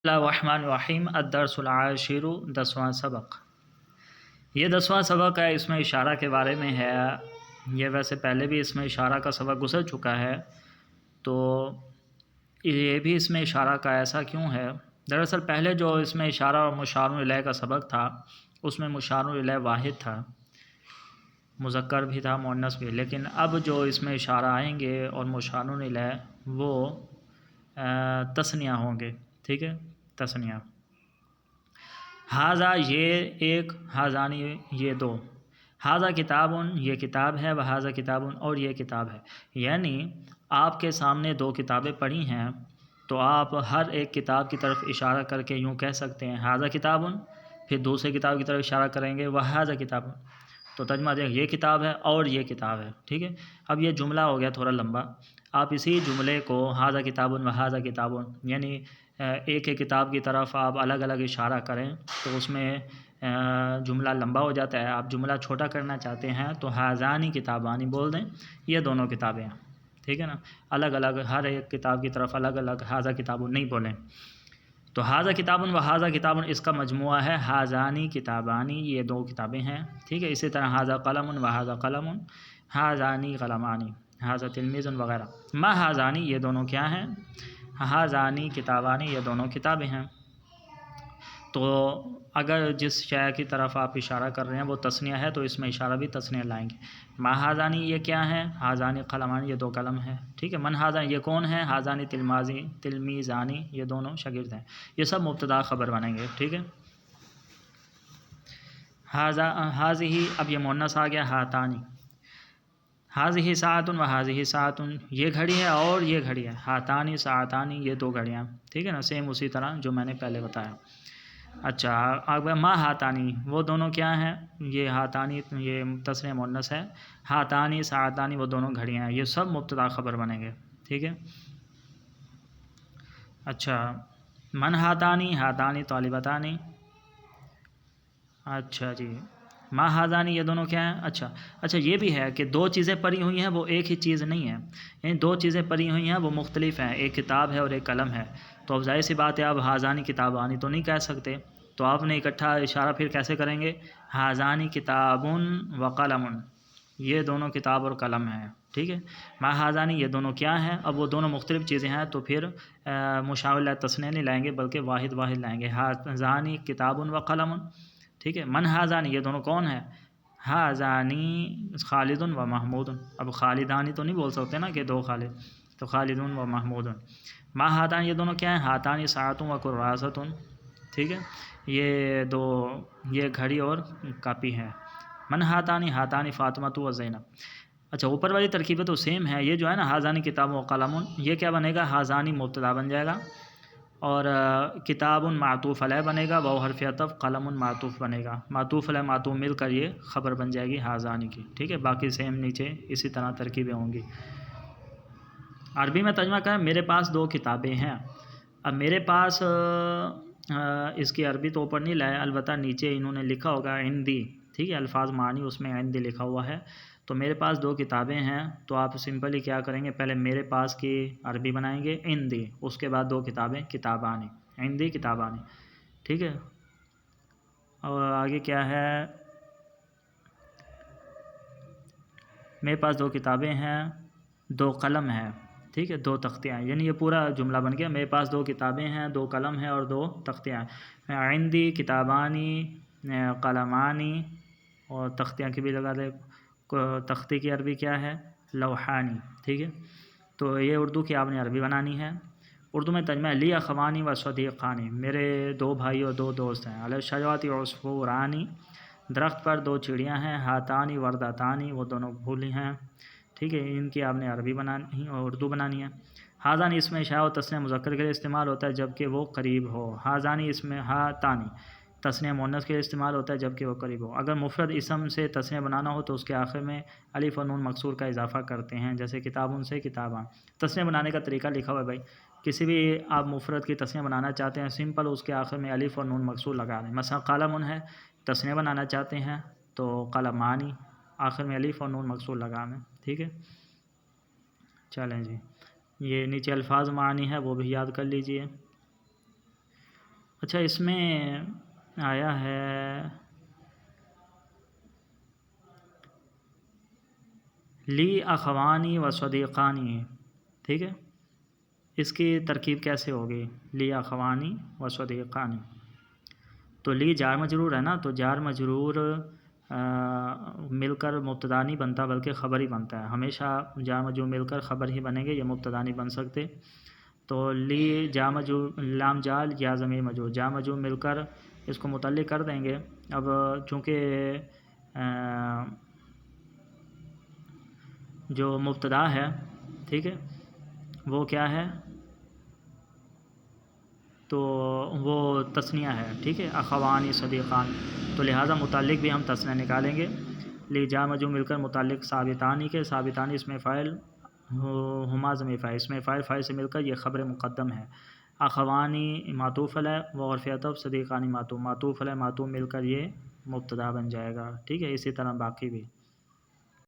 بسم اللہ الرحمن الرحیم الدرس العاشر 10واں سبق۔ یہ 10واں سبق ہے، اس میں اشارہ کے بارے میں ہے۔ یہ ویسے پہلے بھی اس میں اشارہ کا سبق گزر چکا ہے، تو یہ بھی اس میں اشارہ کا ایسا کیوں ہے؟ دراصل پہلے جو اس میں اشارہ اور مشار الیہ کا سبق تھا، اس میں مشار الیہ واحد تھا، مذکر بھی تھا مؤنث بھی، لیکن اب جو اس میں اشارہ آئیں گے اور مشار الیہ وہ تثنیہ ہوں گے، ٹھیک ہے، تثنیہ۔ ھذا یہ ایک، ھذانی یہ دو، ھذا کتاب یہ کتاب ہے، وھذا کتاب اور یہ کتاب ہے۔ یعنی آپ کے سامنے دو کتابیں پڑھی ہیں، تو آپ ہر ایک کتاب کی طرف اشارہ کر کے یوں کہہ سکتے ہیں ھذا کتاب، پھر دوسرے کتاب کی طرف اشارہ کریں گے وھذا کتاب، تو ترجمہ دیں یہ کتاب ہے اور یہ کتاب ہے، ٹھیک ہے۔ اب یہ جملہ ہو گیا تھوڑا لمبا، آپ اسی جملے کو ھذا کتاب وھذا کتاب، یعنی ایک ایک کتاب کی طرف آپ الگ الگ اشارہ کریں تو اس میں جملہ لمبا ہو جاتا ہے۔ آپ جملہ چھوٹا کرنا چاہتے ہیں تو ھذانی کتابانی بول دیں، یہ دونوں کتابیں ہیں، ٹھیک ہے نا، الگ الگ ہر ایک کتاب کی طرف الگ الگ ھذا کتاب نہیں بولیں۔ تو ھذا کتاب وھذا کتاب اس کا مجموعہ ہے ھذانی کتابانی، یہ دو کتابیں ہیں، ٹھیک ہے۔ اسی طرح ھذا قلم وھذا قلم، ھذانی قلمانی، ھذا تلمیذ وغیرہ۔ ما ھذانی یہ دونوں کیا ہیں؟ ھذانی کتابانی یہ دونوں کتابیں ہیں۔ تو اگر جس شے کی طرف آپ اشارہ کر رہے ہیں وہ تثنیہ ہے تو اس میں اشارہ بھی تثنیہ لائیں گے۔ ما ھذانی یہ کیا ہے؟ ھذانی قلمانی یہ دو قلم ہیں، ٹھیک ہے۔ من ھذانی یہ کون ہے؟ ھذانی تلمیذانی یہ دونوں شاگرد ہیں۔ یہ سب مبتدا خبر بنیں گے، ٹھیک ہے۔ ھذہ اب یہ مؤنث آ گیا، ھاتانی، ھذہ ساعۃ وھذہ ساعۃ یہ گھڑی ہے اور یہ گھڑی ہے، ھاتانی ساعتانی یہ دو گھڑیاں، ٹھیک ہے نا، سیم اسی طرح جو میں نے پہلے بتایا۔ اچھا اب ما ھاتانی وہ دونوں کیا ہیں؟ یہ ھاتانی یہ تثنیہ مؤنث ہے، ھاتانی ساعتانی وہ دونوں گھڑیاں ہیں، یہ سب مبتدا خبر بنیں گے، ٹھیک ہے۔ اچھا من ھاتانی، ھاتانی طالبتانی، اچھا جی۔ ما ھذانی یہ دونوں کیا ہیں؟ اچھا یہ بھی ہے کہ دو چیزیں پڑھی ہوئی ہیں وہ ایک ہی چیز نہیں ہے، یعنی دو چیزیں پڑھی ہوئی ہیں وہ مختلف ہیں، ایک کتاب ہے اور ایک قلم ہے، تو اب ظاہر سی بات ہے اب ھذانی کتابانی تو نہیں کہہ سکتے، تو آپ نے اکٹھا اشارہ پھر کیسے کریں گے؟ ھذانی کتاب و قلم، یہ دونوں کتاب اور قلم ہیں، ٹھیک ہے۔ ما ھذانی یہ دونوں کیا ہیں؟ اب وہ دونوں مختلف چیزیں ہیں تو پھر مشار الیہ تثنیہ نہیں لائیں گے بلکہ واحد واحد لائیں گے، ھذانی کتاب و قلم، ٹھیک ہے۔ من ھذانی یہ دونوں کون ہیں؟ ھذانی خالد و محمود، اب خالدانی تو نہیں بول سکتے نا کہ دو خالد، تو خالد و محمود۔ ما ھاتانی یہ دونوں کیا ہیں؟ ھاتانی ساعۃ و کراسۃ، ٹھیک ہے، یہ دو یہ گھڑی اور کاپی ہے۔ من ھاتانی، ھاتانی فاطمۃ و زینب۔ اچھا اوپر والی ترکیبیں تو سیم ہے، یہ جو ہے نا ھذانی کتاب و قلم، یہ کیا بنے گا؟ ھذانی مبتدا بن جائے گا اور کتاب معطوف علیہ بنے گا، واو حرف عطف، قلم معطوف بنے گا، معطوف علیہ معطوف مل کر یہ خبر بن جائے گی ھذانی کی، ٹھیک ہے۔ باقی سیم نیچے اسی طرح ترکیبیں ہوں گی۔ عربی میں ترجمہ کریں، میرے پاس دو کتابیں ہیں۔ اب میرے پاس اس کی عربی تو اوپر نہیں لایا، البتہ نیچے انہوں نے لکھا ہوگا عندی، ٹھیک ہے، الفاظ معنی اس میں عندی لکھا ہوا ہے، تو میرے پاس دو کتابیں ہیں، تو آپ سمپلی کیا کریں گے؟ پہلے میرے پاس کی عربی بنائیں گے عندی، اس کے بعد دو کتابیں کتابانی، عندی کتابانی، ٹھیک ہے۔ اور آگے کیا ہے؟ میرے پاس دو کتابیں ہیں، دو قلم ہیں، ٹھیک ہے، دو تختیاں ہیں، یعنی یہ پورا جملہ بن گیا، میرے پاس دو کتابیں ہیں، دو قلم ہیں اور دو تختیاں ہیں۔ عندی کتابانی قلمانی، اور تختیاں کی بھی لگا دے، تختی کی عربی کیا ہے؟ لوحانی، ٹھیک ہے۔ تو یہ اردو کی آپ نے عربی بنانی ہے۔ اردو میں ترجمہ ہے لی اخوانی و صدیقانی، میرے دو بھائی اور دو دوست ہیں، علی الشجرۃ عصفورانی، درخت پر دو چڑیاں ہیں، ھاتانی وردتانی وہ دونوں پھول ہیں، ٹھیک ہے، ان کی آپ نے عربی بنانی اور اردو بنانی ہے۔ ھذانی اس میں اشاعہ و تثنیہ مذکر کے لیے استعمال ہوتا ہے جب کہ وہ قریب ہو، ھذانی اس میں ھاتانی تثنیہ مؤنث کے لیے استعمال ہوتا ہے جب کہ وہ قریب ہو۔ اگر مفرد اسم سے تثنیہ بنانا ہو تو اس کے آخر میں الف اور نون مکسور کا اضافہ کرتے ہیں، جیسے کتابن سے کتاباں۔ تثنیہ بنانے کا طریقہ لکھا ہوا ہے بھائی، کسی بھی آپ مفرد کی تثنیہ بنانا چاہتے ہیں سمپل اس کے آخر میں الف اور نون مکسور لگا دیں، مثلا قلم ہے، تثنیہ بنانا چاہتے ہیں تو قلمانی، آخر میں الف اور نون مکسور لگا دیں، ٹھیک ہے۔ چلیں جی، یہ نیچے الفاظ معنی ہے وہ بھی یاد کر لیجئے۔ اچھا اس میں آیا ہے لی اخوانی و صدیقانی، ٹھیک ہے، اس کی ترکیب کیسے ہوگی؟ لی اخوانی و صدیقانی، تو لی جار مجرور ہے نا، تو جار مجرور مل کر مبتدا نہیں بنتا بلکہ خبر ہی بنتا ہے، ہمیشہ جار مجرور مل کر خبر ہی بنیں گے، یہ مبتدا نہیں بن سکتے۔ تو لی جا مجرور لام جال یا ضمیر مجرور، جا مجرور مل کر اس کو متعلق کر دیں گے۔ اب چونکہ جو مبتدا ہے، ٹھیک ہے، وہ کیا ہے، تو وہ تثنیہ ہے، ٹھیک ہے، اخوانی صدیقان، تو لہٰذا متعلق بھی ہم تثنیہ نکالیں گے۔ لی جا مجرور مل کر متعلق ثابتانی کے، ثابتانی اس میں فاعل، ہما ضمیر فاعل، اس میں فاعل سے مل کر یہ خبر مقدم ہے۔ اخوانی معطوف علیہ و عرف عطف صدیقانی معطوف، معطوف علیہ معطوف مل کر یہ مبتدا بن جائے گا، ٹھیک ہے، اسی طرح باقی بھی۔